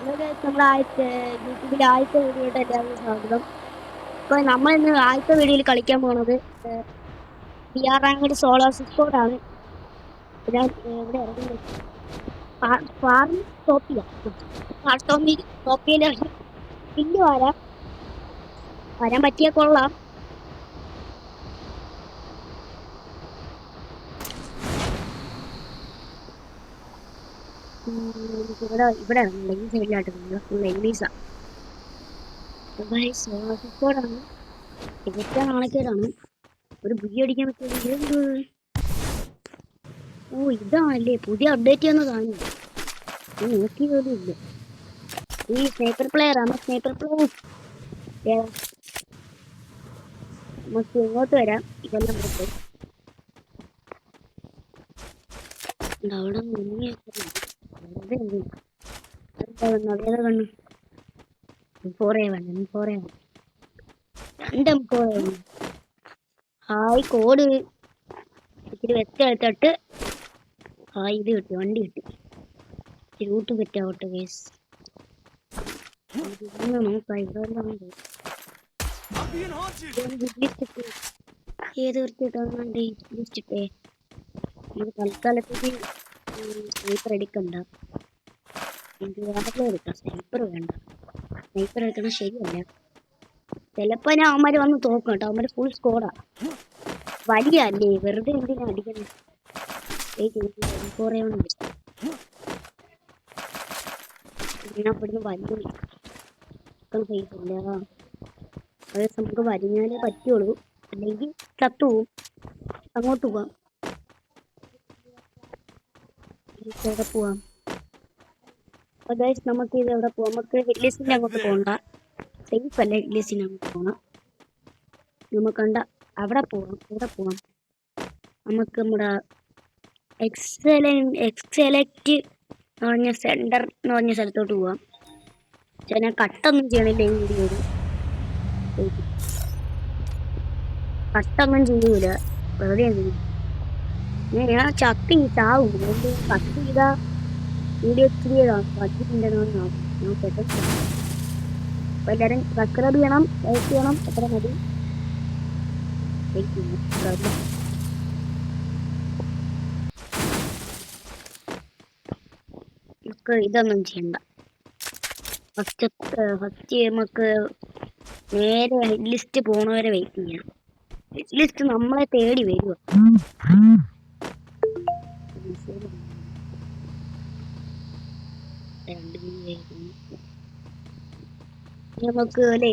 നമ്മുടെ യൂട്യൂബിലെ ആദ്യത്തെ വീഡിയോയുടെ എല്ലാവർക്കും സ്വാഗതം. ഇപ്പൊ നമ്മൾ ഇന്ന് ആദ്യത്തെ വീഡിയോയിൽ കളിക്കാൻ പോകുന്നത് ബിആർ റാങ്കഡ് സോളോ സിസ്കോഡാണ്. ഞാൻ ഇവിടെ ഇറങ്ങുന്നത് ഫാർമി ടോപ്പിയ ടോപ്പിയിലെ പിന്നെ വരാൻ പറ്റിയ കൊള്ളാം. ഇവിടെ ഇറങ്ങുന്നത് ഈ സൈഡിലായിട്ട് ഫുൾ എൻമീസാ. സോളോ സിസ്കോഡാണ്. ഏറ്റവും നാണക്കേടാണ്. ഒരു ബുദ്ധി അടിക്കാൻ പറ്റുന്നത്. ഓ ഇതാണല്ലേ പുതിയ അപ്ഡേറ്റ് ചെയ്യുന്ന സാധനം. ഞാൻ നോക്കി പോലും ഇല്ല. ഈ സ്നൈപ്പർ പ്ലെയർ ആണ്. സ്നൈപ്പർ പ്ലെയർ നമുക്ക് ഇങ്ങോട്ട് വരാം. ഇതെല്ലാം പുറത്ത് അവിടെ നവ്യത കണ്ണു ഹായ് കോഡ് ഇച്ചിരി വെച്ചെടുത്തിട്ട് ഹായ് ഇത് കിട്ടി, വണ്ടി കിട്ടി. റൂട്ട് പറ്റാവട്ടെ കേസ്. നോക്കാം ഇവിടെ എല്ലാം ഏത് വൃത്തിയിട്ടാണ് ലിസ്റ്റിട്ടേ. നമുക്ക് തൽക്കാലത്തേക്ക് സ്നൈപ്പർ എടുക്കണ്ട. എടുക്കാം. സ്നൈപ്പർ വേണ്ട. സ്നൈപ്പർ എടുക്കണം ശരിയല്ല. ചിലപ്പോ ഞാൻ അവന്മാര് വന്ന് തോക്കും കേട്ടോ. അവന്മാര് ഫുൾ സ്കോഡാ. വലിയ അല്ലേ, വെറുതെ എന്തിനാ അടിക്കുന്നത്. ഇവിടുന്ന് വലിയ സേഫില്ല. അത് നമുക്ക് വലിഞ്ഞാലേ പറ്റുള്ളൂ, അല്ലെങ്കിൽ ചത്തുപോകും. അങ്ങോട്ട് പോവാം. എവിടെ പോവാം? നമുക്ക് ഇത് എവിടെ പോവാം? നമുക്ക് ഹിറ്റ്ലിസ്റ്റിന്റെ അങ്ങോട്ട് പോകണ്ട. സേഫ് അല്ല ഹിറ്റ്ലിസ്റ്റിന് അങ്ങോട്ട് പോകണം. നമുക്കണ്ട അവിടെ പോവാം. എവിടെ പോവാം? നമുക്ക് നമ്മുടെ എക്സലക്റ്റ് എന്ന് പറഞ്ഞ സെന്റർ എന്ന് പറഞ്ഞ സ്ഥലത്തോട്ട് പോവാം. പക്ഷെ ഞാൻ കട്ടൊന്നും ചെയ്യണില്ല ഈ വീഡിയോയിൽ. കട്ടൊന്നും ചെയ്യൂല, വെറുതെ ഞാൻ ചാവും. കട്ട് ചെയ്താ വീഡിയോ ഇച്ചിരി പറ്റിട്ടുണ്ടെന്ന് നോക്കട്ടെ. അപ്പൊ എല്ലാരും സബ്സ്ക്രൈബ് ചെയ്യണം, ലൈക്ക് ചെയ്യണം. എത്ര മതി? നമുക്ക് ഇതൊന്നും ചെയ്യണ്ട. ഫസ്റ്റ് നമുക്ക് നേരെ ഹെഡ് ലിസ്റ്റ് പോണവരെ വെയിറ്റ് ചെയ്യാം. ഹെഡ് ലിസ്റ്റ് നമ്മളെ തേടി വരുക. നമുക്ക് അല്ലേ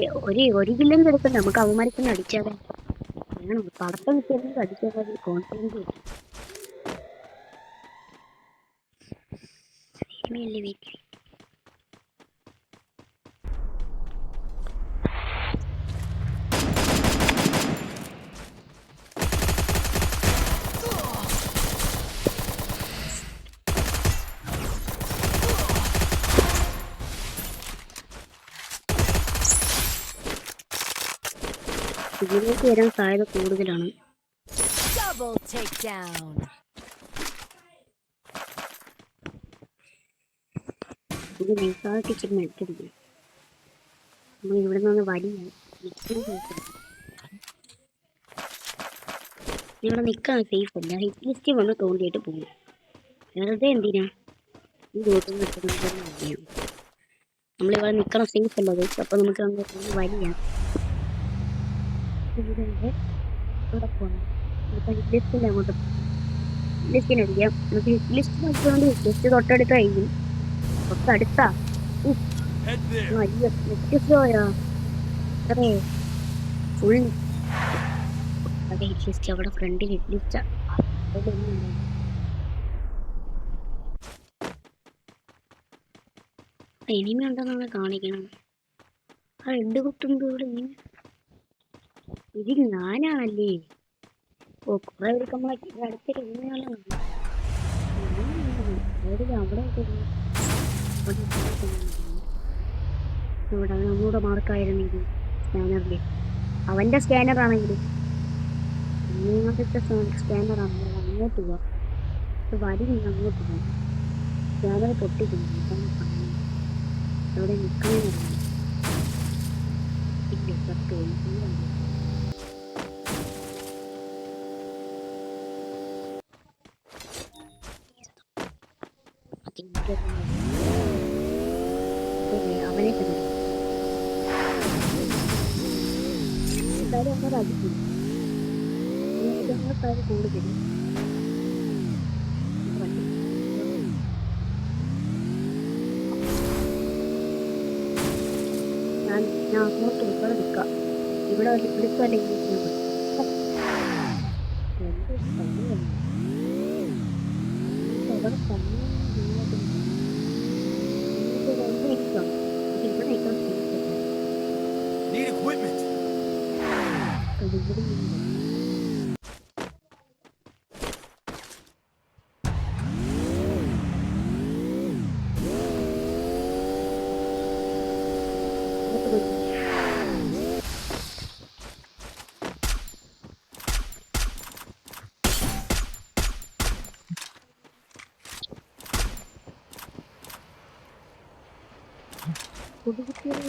ഒരു കില്ലും എടുക്കണ്ട. നമുക്ക് അവന്മാർക്കൊന്നും അടിച്ചാലേ വേണം. പടക്കം കിട്ടിയാലും അടിച്ചാൽ കോൺഫിഡൻസ് കിട്ടും. ഇതിലേക്ക് വരാൻ സാധ്യത കൂടുതലാണ്. ഇത് നൈസാക്കിച്ചിട്ട് എടുത്തിരിക്കും. നമ്മൾ ഇവിടെ നിന്ന് വലിയ ഇവിടെ നിൽക്കാൻ സേഫ് അല്ല. ഹിറ്റ് ലിസ്റ്റ് വന്ന് തോണ്ടിയിട്ട് പോകും. വെറുതെ എന്തിനാ ഈ റോട്ടിൽ നിൽക്കുന്നത്? നമ്മളിവിടെ നിൽക്കണം, സേഫ് അല്ല. അപ്പൊ നമുക്ക് അങ്ങോട്ട് വലിയ ഇവിടെ പോകണം. ഹിറ്റ് ലിസ്റ്റിൻ്റെ അങ്ങോട്ട് ലിസ്റ്റിനടിക്കാം. നമുക്ക് ഹിറ്റ് ലിസ്റ്റ് നോക്കിക്കൊണ്ട് ഹിറ്റ് ലിസ്റ്റ് തൊട്ടടുത്ത് കഴിഞ്ഞു. തൊട്ടടുത്താ പോയാ അത്രേ ഫുൾ. അതെ ഹിറ്റ് ലിസ്റ്റ് അവിടെ ഫ്രണ്ടിൽ ഹിറ്റ് ലിസ്റ്റ്. എനിമി ഉണ്ടെന്നാണ് കാണിക്കണം. ആ റെഡ് കുത്തുമ്പോ ഇവിടെ ഇത് ഞാനാണല്ലേ. ഓ കുറെ പേർക്ക് നമ്മളെ അടുത്തൊരു എനിമിയാണ്. അവിടെ ഇവിടെ നമ്മുടെ മാർക്കായിരുന്നെങ്കിൽ സ്കാനറിൽ അവന്റെ സ്കാനറാണെങ്കിൽ ഇങ്ങോട്ടത്തെ സ്കാനറാണ്. അങ്ങോട്ട് പോവാം. വരി അങ്ങോട്ട് പോകാം. സ്കാനർ പൊട്ടിക്കുന്നു. അവിടെ നിൽക്കുന്നതാണ് പിന്നെ പത്ത് അവനെ തന്നെ എന്തായാലും അങ്ങനെ അടിക്കും ഞങ്ങൾക്കാരും കൂടുതൽ ഞാൻ അങ്ങോട്ട് ഇവിടെ നിൽക്കാം ഇവിടെ വിളിച്ചല്ലേ എന്ത് സമയമാണ് അവിടെ സമയം ഇവിടെ നിൽക്കാൻ Need equipment. ഇവിടെ കൊടുക്കുമ്പോൾ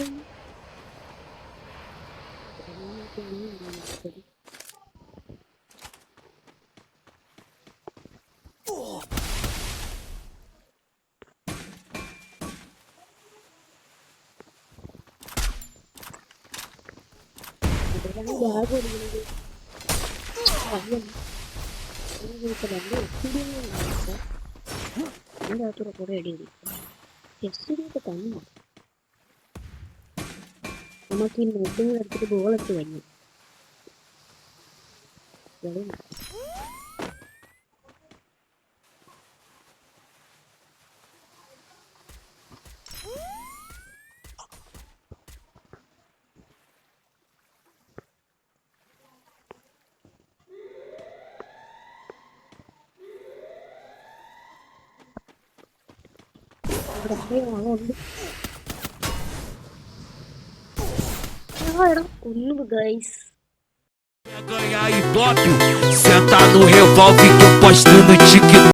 ബാഗ് കൊടുക്കുന്നത് അതിൻ്റെ അകത്തൂടെ കുറേ അടി എസ്റ്റിഡിയൊക്കെ തന്നെ നമുക്ക് ഈ നെല്ലുകൾ എടുത്തിട്ട് ബോളെടുത്ത് കഴിഞ്ഞു ഇവിടെ ഉണ്ട് കൊന്നു guys Ganhar Ibope, senta no revólver que eu posto no TikTok.